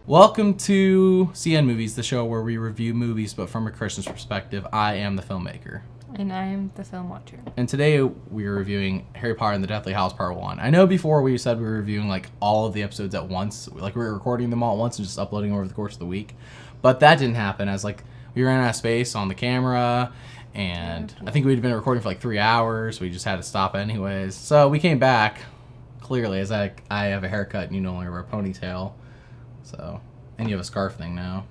Welcome to CN Movies, the show where we review movies, but from a Christian's perspective. I am the filmmaker. And I am the film watcher. And today we are reviewing Harry Potter and the Deathly Hallows Part 1. I know before we said we were reviewing like all of the episodes at once, like we were recording them all at once and just uploading over the course of the week. But that didn't happen as like we ran out of space on the camera, and I think we'd been recording for like 3 hours. We just had to stop anyways. So we came back, clearly, as I have a haircut and you no longer wear a ponytail. So, and you have a scarf thing now.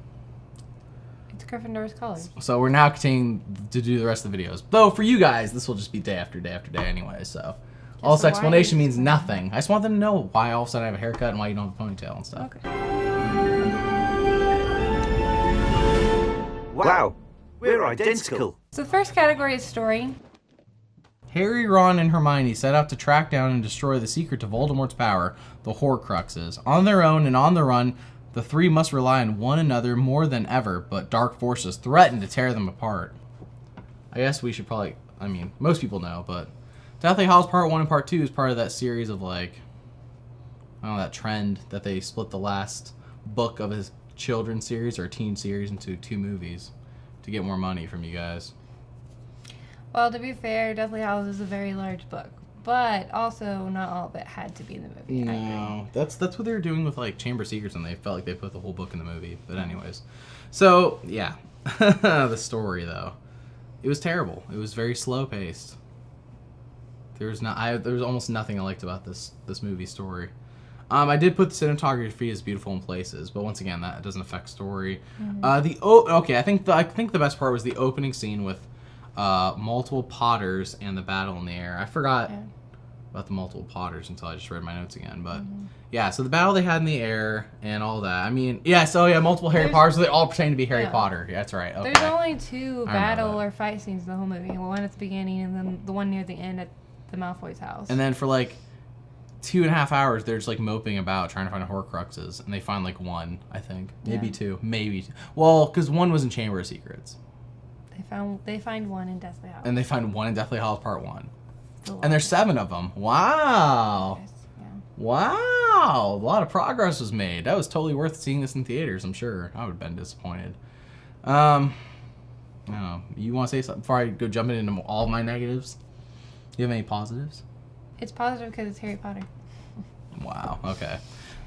It's Gryffindor's colors. So we're now continuing to do the rest of the videos. Though for you guys, this will just be day after day after day anyway, so. All this explanation means nothing. I just want them to know why all of a sudden I have a haircut and why you don't have a ponytail and stuff. Okay. Wow, we're identical. So the first category is story. Harry, Ron, and Hermione set out to track down and destroy the secret to Voldemort's power, the Horcruxes. On their own and on the run, the three must rely on one another more than ever, but dark forces threaten to tear them apart. I guess we should probably, most people know, but Deathly Hallows Part 1 and Part 2 is part of that series of like, I don't know, that trend that they split the last book of his children's series or teen series into 2 movies to get more money from you guys. Well, to be fair, Deathly Hallows is a very large book, but also not all of it had to be in the movie. No, that's what they were doing with like Chamber of Secrets, and they felt like they put the whole book in the movie. But anyways, so yeah, the story though, it was terrible. It was very slow paced. There was almost nothing I liked about this movie story. I did put the cinematography as beautiful in places, but once again, that doesn't affect story. Mm-hmm. I think the best part was the opening scene with multiple Potters and the battle in the air. I forgot about the multiple Potters until I just read my notes again. But yeah, so the battle they had in the air and all that. Multiple Harry Potters. So they all pretend to be Harry Potter. Yeah, that's right. Okay. There's only 2 battle or fight scenes in the whole movie. One at the beginning and then the one near the end at the Malfoy's house. And then for like 2.5 hours, they're just like moping about trying to find Horcruxes, and they find like 1, I think, maybe 2, maybe 2. Well, because 1 was in Chamber of Secrets. They find 1 in Deathly Hallows. And they find 1 in Deathly Hallows Part 1. And there's 7 of them. Wow. Yeah. Wow. A lot of progress was made. That was totally worth seeing this in theaters, I'm sure. I would have been disappointed. I don't know. You want to say something before I go jumping into all of my negatives? Do you have any positives? It's positive because it's Harry Potter. Wow. Okay.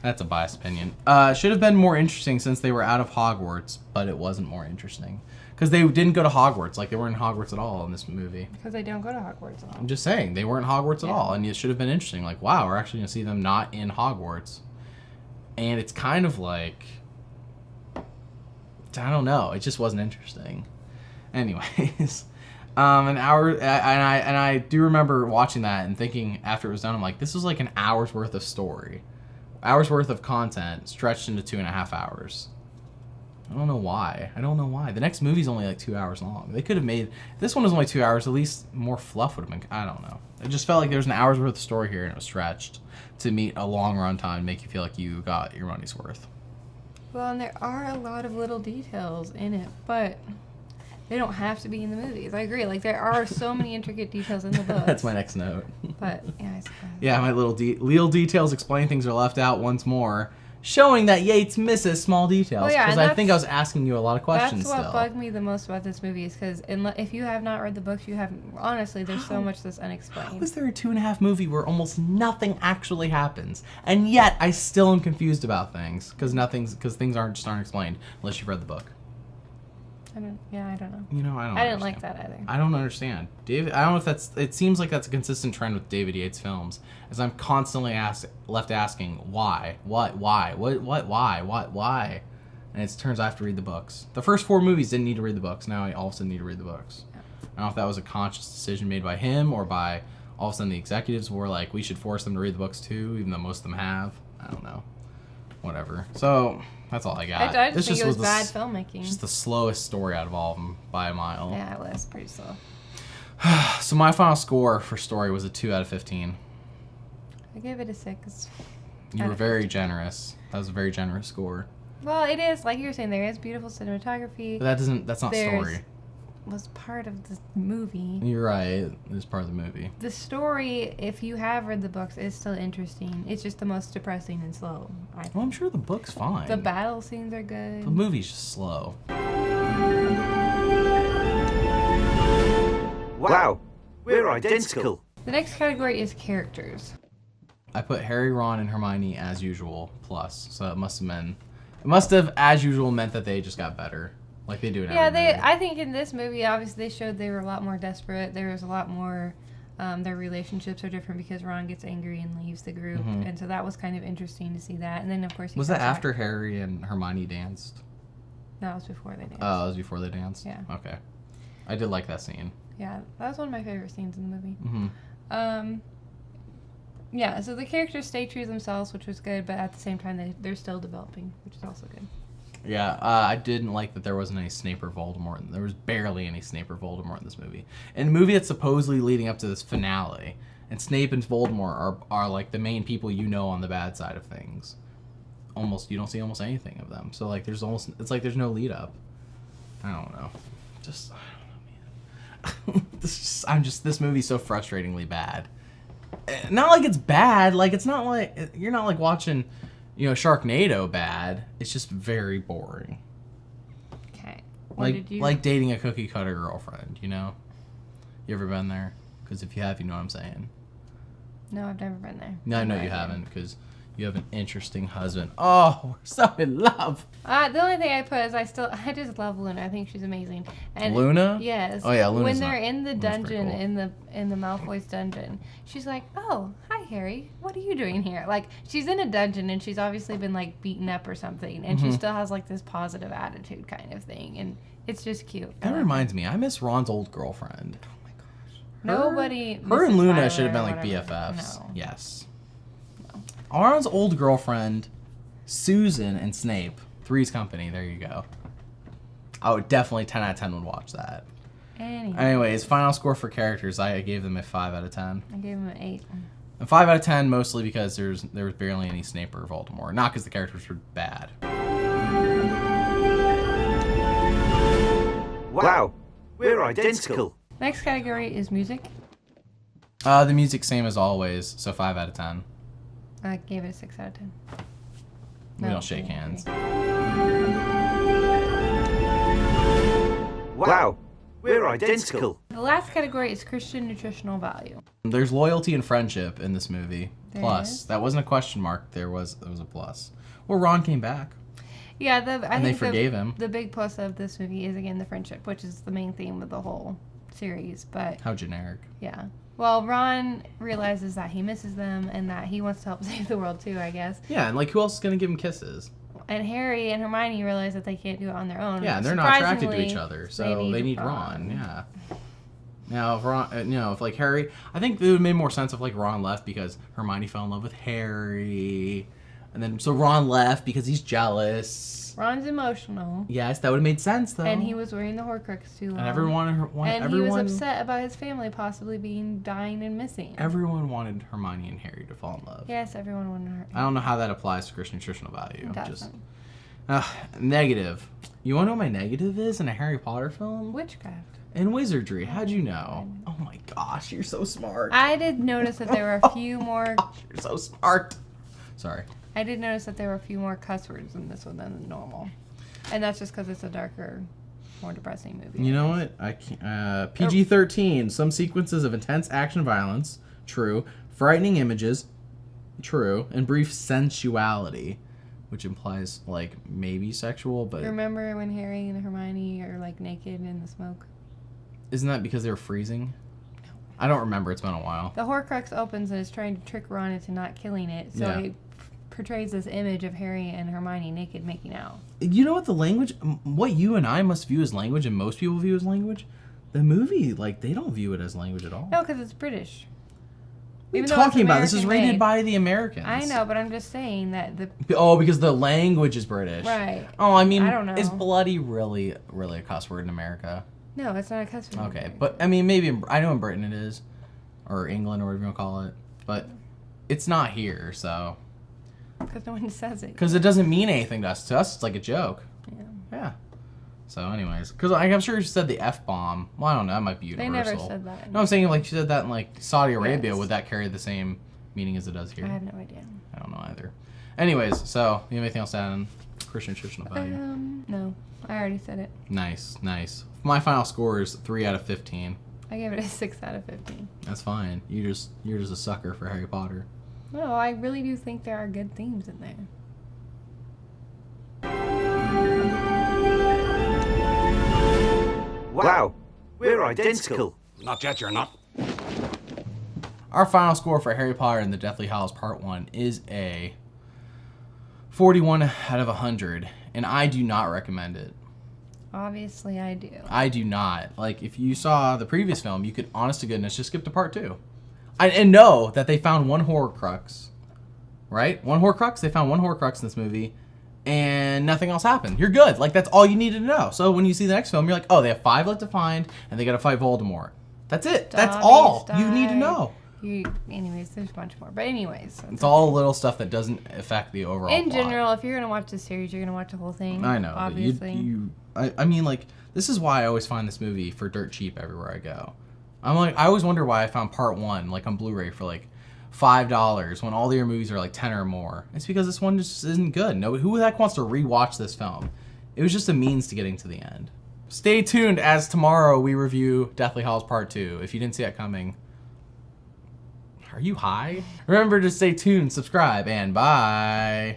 That's a biased opinion. Should have been more interesting since they were out of Hogwarts, but it wasn't more interesting. Because they didn't go to Hogwarts. Like, they weren't in Hogwarts at all in this movie. Because they don't go to Hogwarts at all. I'm just saying, they weren't in Hogwarts at all. And it should have been interesting. Like, wow, we're actually going to see them not in Hogwarts. And it's kind of like, I don't know. It just wasn't interesting. Anyways, an hour, and I do remember watching that and thinking after it was done, I'm like, this was like an hour's worth of story. Hours worth of content stretched into 2.5 hours. I don't know why. The next movie's only like 2 hours long. They could have made, if this one was only 2 hours, at least more fluff would have been, I don't know. It just felt like there was an hour's worth of story here and it was stretched to meet a long run time and make you feel like you got your money's worth. Well, and there are a lot of little details in it, but they don't have to be in the movies. I agree. Like, there are so many intricate details in the books. That's my next note. But, yeah, I suppose. Yeah, my little details explain things are left out once more, showing that Yates misses small details. Because I think I was asking you a lot of questions That's what still. bugged me the most about this movie is because if you have not read the books, you have, honestly, there's so much that's unexplained. How is there a 2.5 movie where almost nothing actually happens? And yet, I still am confused about things, because things aren't explained, unless you've read the book. I don't know. I didn't like that either. I don't understand. I don't know if it seems like that's a consistent trend with David Yates films, as I'm constantly left asking, why? Why? And it turns out I have to read the books. The first 4 movies didn't need to read the books. Now I all of a sudden need to read the books. I don't know if that was a conscious decision made by him or by all of a sudden the executives were like, we should force them to read the books too, even though most of them have. I don't know. Whatever. So that's all I got. I just think it was bad filmmaking. Just the slowest story out of all of them by a mile. Yeah, it was pretty slow. So my final score for story was a 2 out of 15. I gave it a 6. You were very generous. That was a very generous score. Well, it is, like you were saying, there is beautiful cinematography. But that's not story. was part of the movie. You're right. It's part of the movie. The story, if you have read the books, is still interesting. It's just the most depressing and slow. Well, I'm sure the book's fine. The battle scenes are good. The movie's just slow. Wow, we're identical. The next category is characters. I put Harry, Ron, and Hermione as usual plus. So it must have as usual meant that they just got better, like they do in every movie. I think in this movie, obviously, they showed they were a lot more desperate. There was a lot more. Their relationships are different because Ron gets angry and leaves the group, and so that was kind of interesting to see that. And then, of course, Was that after Harry and Hermione danced? No, it was before they danced. Oh, it was before they danced. Yeah. Okay. I did like that scene. Yeah, that was one of my favorite scenes in the movie. Mm-hmm. Yeah, so the characters stay true to themselves, which was good, but at the same time, they're still developing, which is also good. Yeah, I didn't like that there wasn't any Snape or Voldemort. There was barely any Snape or Voldemort in this movie. In the movie that's supposedly leading up to this finale, and Snape and Voldemort are like the main people you know on the bad side of things. You don't see almost anything of them. So like it's like there's no lead up. I don't know. I don't know, man. This movie's so frustratingly bad. Not like it's bad, like it's not like you're not like watching, Sharknado bad. It's just very boring. Okay. Like dating a cookie cutter girlfriend, You ever been there? Because if you have, you know what I'm saying. No, I've never been there. No, I know you haven't, because you have an interesting husband. Oh, we're so in love. The only thing I put is I just love Luna. I think she's amazing. And Luna? Yes. Oh yeah, Luna's when they're in the dungeon, cool. in the Malfoy's dungeon, she's like, "Oh, hi Harry. What are you doing here?" Like she's in a dungeon and she's obviously been like beaten up or something, and she still has like this positive attitude kind of thing, and it's just cute. That reminds me, I miss Ron's old girlfriend. Oh my gosh. Her and Luna should have been like BFFs. No. Yes. Ron's old girlfriend, Susan, and Snape. Three's Company. There you go. I would definitely 10 out of 10 would watch that. Anyways, final score for characters. I gave them a 5 out of 10. I gave them an 8. A 5 out of 10 mostly because there was barely any Snape or Voldemort. Not because the characters were bad. Wow, we're identical. Next category is music. The music same as always, so 5 out of 10. I gave it a 6 out of 10. We don't shake hands. Wow, we're identical. The last category is Christian nutritional value. There's loyalty and friendship in this movie. There Plus, is? that wasn't a question mark. It was a plus. Well, Ron came back. Yeah, I think they forgave him. The big plus of this movie is again the friendship, which is the main theme of the whole series. But How generic. yeah, well, Ron realizes that he misses them and that he wants to help save the world too, I guess. Yeah, and like who else is gonna give him kisses? And Harry and Hermione realize that they can't do it on their own. Yeah, and they're not attracted to Surprisingly, each other, so they need Ron. Yeah. Now, if Ron, if like Harry, I think it would have made more sense if like Ron left because Hermione fell in love with Harry, and then so Ron left because he's jealous. Ron's emotional. Yes, that would have made sense though. And he was wearing the Horcrux too long. And everyone he was upset about his family possibly dying and missing. Everyone wanted Hermione and Harry to fall in love. Yes, everyone wanted her. I don't know how that applies to Christian nutritional value. It doesn't. Negative. You want to know what my negative is in a Harry Potter film? Witchcraft. And wizardry. How'd you know? Oh my gosh, you're so smart. I did notice that there were a few more. You're so smart. Sorry. I did notice that there were a few more cuss words in this one than normal, and that's just because it's a darker, more depressing movie. You know what? I can't. PG-13. Some sequences of intense action violence. True. Frightening images. True. And brief sensuality, which implies like maybe sexual, but Remember when Harry and Hermione are like naked in the smoke? isn't that because they were freezing? No. I don't remember. It's been a while. The Horcrux opens and is trying to trick Ron into not killing it, so Yeah. it portrays this image of Harry and Hermione naked making out. You know what the language, what you and I must view as language and most people view as language? The movie, like, they don't view it as language at all. No, because it's British. What are you Even though it's talking about? This is American rated made. by the Americans. I know, but I'm just saying that the Oh, because the language is British. right. Oh, I mean, I don't know. is bloody really a cuss word in America? No, it's not a cuss word. Okay, but I mean, maybe I know in Britain it is, or England or whatever you want to call it, but it's not here, so. Because no one says it. Because it doesn't mean anything to us. To us, it's like a joke. Yeah. Yeah. So, anyways, because I'm sure she said the F-bomb. Well, I don't know. That might be They universal. never said that. No, I'm saying like she said that in like Saudi Arabia. Yes. Would that carry the same meaning as it does here? I have no idea. I don't know either. Anyways, so you have anything else to add on Christian nutritional value? No. I already said it. Nice. My final score is 3 out of 15. I gave it a 6 out of 15. That's fine. You're just a sucker for Harry Potter. No, I really do think there are good themes in there. Wow, we're identical. Not yet, you're not. Our final score for Harry Potter and the Deathly Hallows Part 1 is a 41 out of 100, and I do not recommend it. Obviously, I do. I do not. Like, if you saw the previous film, you could, honest to goodness, just skip to Part 2. And know that they found one Horcrux, right? One Horcrux? They found one Horcrux in this movie, and nothing else happened. You're good. Like, that's all you needed to know. So when you see the next film, you're like, oh, they have 5 left to find, and they got to fight Voldemort. That's it. That's all you need to know. Anyways, there's a bunch more. But anyways. It's all little stuff that doesn't affect the overall In plot. general, if you're going to watch the series, you're going to watch the whole thing. I know. Obviously. I mean, like, this is why I always find this movie for dirt cheap everywhere I go. I'm like, I always wonder why I found Part 1, like, on Blu-ray for, like, $5 when all the other movies are, like, 10 or more. It's because this one just isn't good. Nobody, who the heck wants to rewatch this film? It was just a means to getting to the end. Stay tuned, as tomorrow we review Deathly Hallows Part 2. If you didn't see that coming, are you high? Remember to stay tuned, subscribe, and bye.